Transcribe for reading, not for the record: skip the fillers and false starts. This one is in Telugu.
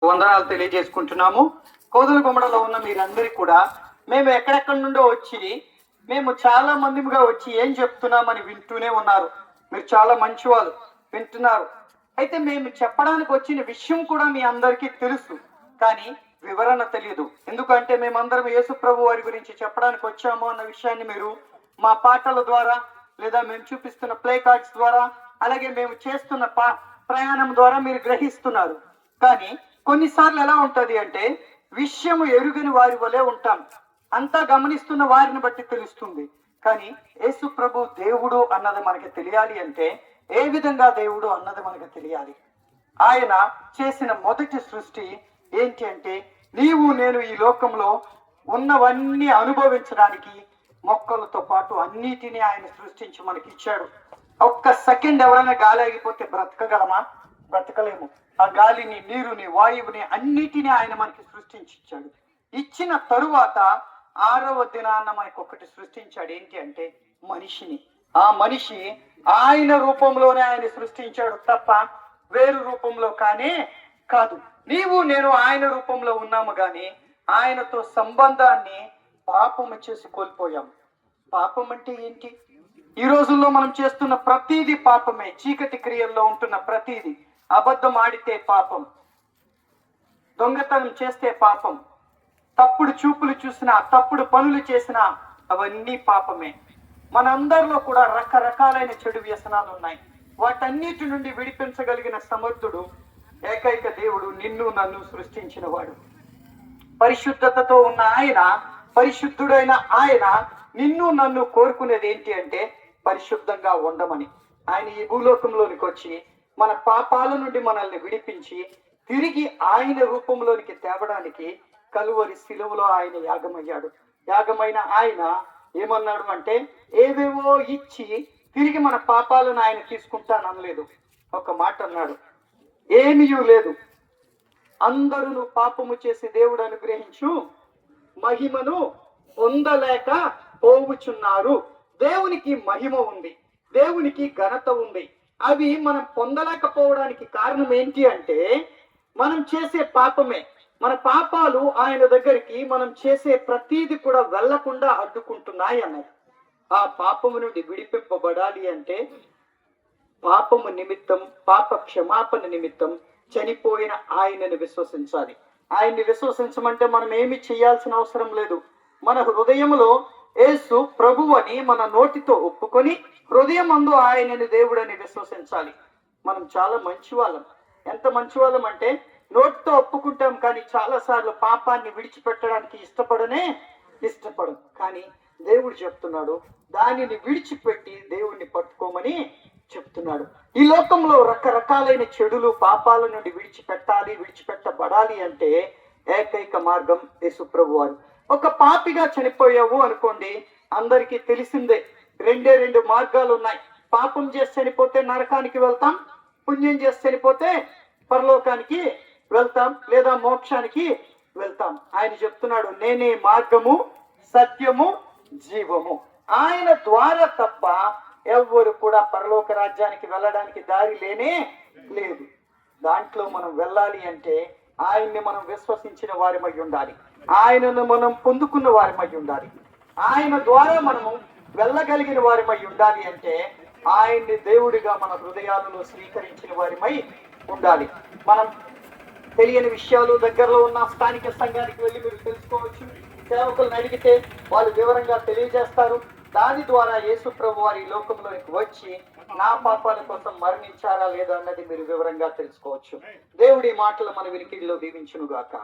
వందనాలు తెలియజేసుకుంటున్నాము. కోదలగుమ్మడలో ఉన్న మీరందరికీ కూడా మేము ఎక్కడెక్కడి నుండో వచ్చి మేము చాలా మందిగా వచ్చి ఏం చెప్తున్నామని వింటూనే ఉన్నారు. మీరు చాలా మంచి వాళ్ళు వింటున్నారు. అయితే మేము చెప్పడానికి వచ్చిన విషయం కూడా మీ అందరికీ తెలుసు, కానీ వివరణ తెలియదు. ఎందుకంటే మేమందరం యేసు ప్రభు వారి గురించి చెప్పడానికి వచ్చాము అన్న విషయాన్ని మీరు మా పాటల ద్వారా, లేదా మేము చూపిస్తున్న ప్లే కార్డ్స్ ద్వారా, అలాగే మేము చేస్తున్న ప్రయాణం ద్వారా మీరు గ్రహిస్తున్నారు. కానీ కొన్నిసార్లు ఎలా ఉంటది అంటే విషయము ఎరుగని వారి వలె ఉంటాం. అంతా గమనిస్తున్న వారిని బట్టి తెలుస్తుంది. కానీ యేసు ప్రభు దేవుడు అన్నది మనకి తెలియాలి అంటే ఏ విధంగా దేవుడు అన్నది మనకు తెలియాలి. ఆయన చేసిన మొదటి సృష్టి ఏంటి అంటే నీవు నేను ఈ లోకంలో ఉన్నవన్నీ అనుభవించడానికి మొక్కలతో పాటు అన్నిటినీ ఆయన సృష్టించి మనకి ఇచ్చాడు. ఒక్క సెకండ్ ఎవరైనా గాలి ఆగిపోతే బ్రతకగలమా? బ్రతకలేము. ఆ గాలిని, నీరుని, వాయువుని అన్నిటినీ ఆయన మనకి సృష్టించి ఇచ్చాడు. ఇచ్చిన తరువాత 6వ దినాన్న మనకు ఒకటి సృష్టించాడు. ఏంటి అంటే మనిషిని. ఆ మనిషి ఆయన రూపంలోనే ఆయన సృష్టించాడు తప్ప వేరు రూపంలో కానే కాదు. నీవు నేను ఆయన రూపంలో ఉన్నాము, కానీ ఆయనతో సంబంధాన్ని పాపము చేసి కోల్పోయాం. పాపం అంటే ఏంటి? ఈ రోజుల్లో మనం చేస్తున్న ప్రతిదీ పాపమే. చీకటి క్రియల్లో ఉంటున్న ప్రతిదీ, అబద్ధం ఆడితే పాపం, దొంగతనం చేస్తే పాపం, తప్పుడు చూపులు చూసినా, తప్పుడు పనులు చేసినా అవన్నీ పాపమే. మనందరిలో కూడా రకరకాలైన చెడు వ్యసనాలు ఉన్నాయి. వాటన్నిటి నుండి విడిపించగలిగిన సమర్థుడు ఏకైక దేవుడు, నిన్ను నన్ను సృష్టించిన వాడు. పరిశుద్ధతతో ఉన్న ఆయన, పరిశుద్ధుడైన ఆయన నిన్ను నన్ను కోరుకునేది ఏంటి అంటే పరిశుద్ధంగా ఉండమని. ఆయన ఈ భూలోకంలోనికి వచ్చి మన పాపాల నుండి మనల్ని విడిపించి తిరిగి ఆయన రూపంలోనికి తేవడానికి కలువరి శిలువలో ఆయన యాగమయ్యాడు. యాగమైన ఆయన ఏమన్నాడు అంటే ఏవేవో ఇచ్చి తిరిగి మన పాపాలను ఆయన తీసుకుంటాననలేదు. ఒక మాట అన్నాడు, ఏమీ లేదు, అందరూ పాపము చేసి దేవుడు అనుగ్రహించు మహిమను పొందలేక పోవుచున్నారు. దేవునికి మహిమ ఉంది, దేవునికి ఘనత ఉంది. అవి మనం పొందలేకపోవడానికి కారణం ఏంటి అంటే మనం చేసే పాపమే. మన పాపాలు ఆయన దగ్గరికి మనం చేసే ప్రతీది కూడా వెళ్లకుండా అడ్డుకుంటున్నాయి అన్నది. ఆ పాపము నుండి విడిపింపబడాలి అంటే పాపము నిమిత్తం, పాప క్షమాపణ నిమిత్తం చనిపోయిన ఆయనను విశ్వసించాలి. ఆయన్ని విశ్వసించమంటే మనం ఏమి చేయాల్సిన అవసరం లేదు. మన హృదయంలో యేసు ప్రభు అని మన నోటితో ఒప్పుకొని హృదయమందు ఆయనని దేవుడని విశ్వసించాలి. మనం చాలా మంచి వాళ్ళం. ఎంత మంచి వాళ్ళం అంటే నోటితో ఒప్పుకుంటాం, కానీ చాలా సార్లు పాపాన్ని విడిచిపెట్టడానికి ఇష్టపడం. కానీ దేవుడు చెప్తున్నాడు దానిని విడిచిపెట్టి దేవుణ్ణి పట్టుకోమని చెప్తున్నాడు. ఈ లోకంలో రకరకాలైన చెడులు, పాపాల నుండి విడిచిపెట్టబడాలి అంటే ఏకైక మార్గం యేసు ప్రభు వారు. ఒక పాపిగా చనిపోయావు అనుకోండి, అందరికీ తెలిసిందే. 2 మార్గాలు ఉన్నాయి. పాపం చేసి చనిపోతే నరకానికి వెళ్తాం, పుణ్యం చేసి చనిపోతే పరలోకానికి వెళ్తాం, లేదా మోక్షానికి వెళ్తాం. ఆయన చెప్తున్నాడు నేనే మార్గము, సత్యము, జీవము. ఆయన ద్వారా తప్ప ఎవ్వరు కూడా పరలోక రాజ్యానికి వెళ్ళడానికి దారి లేనే లేదు. దాంట్లో మనం వెళ్ళాలి అంటే ఆయన్ని మనం విశ్వసించిన వారిమై ఉండాలి, ఆయనను మనం పొందుకున్న వారిమై ఉండాలి, ఆయన ద్వారా మనము వెళ్ళగలిగిన వారిమై ఉండాలి అంటే ఆయన్ని దేవుడిగా మన హృదయాలలో స్వీకరించిన వారిమై ఉండాలి. మనం తెలియని విషయాలు దగ్గరలో ఉన్న స్థానిక సంఘానికి వెళ్ళి మీరు తెలుసుకోవచ్చు. సేవకులను అడిగితే వాళ్ళు వివరంగా తెలియజేస్తారు. దాని ద్వారా యేసు ప్రభు వారి లోకంలోకి వచ్చి నా పాపాల కోసం మరణించారా లేదా అన్నది మీరు వివరంగా తెలుసుకోవచ్చు. దేవుడి మాటలు మన వినికిడిలో దీవించును గాక.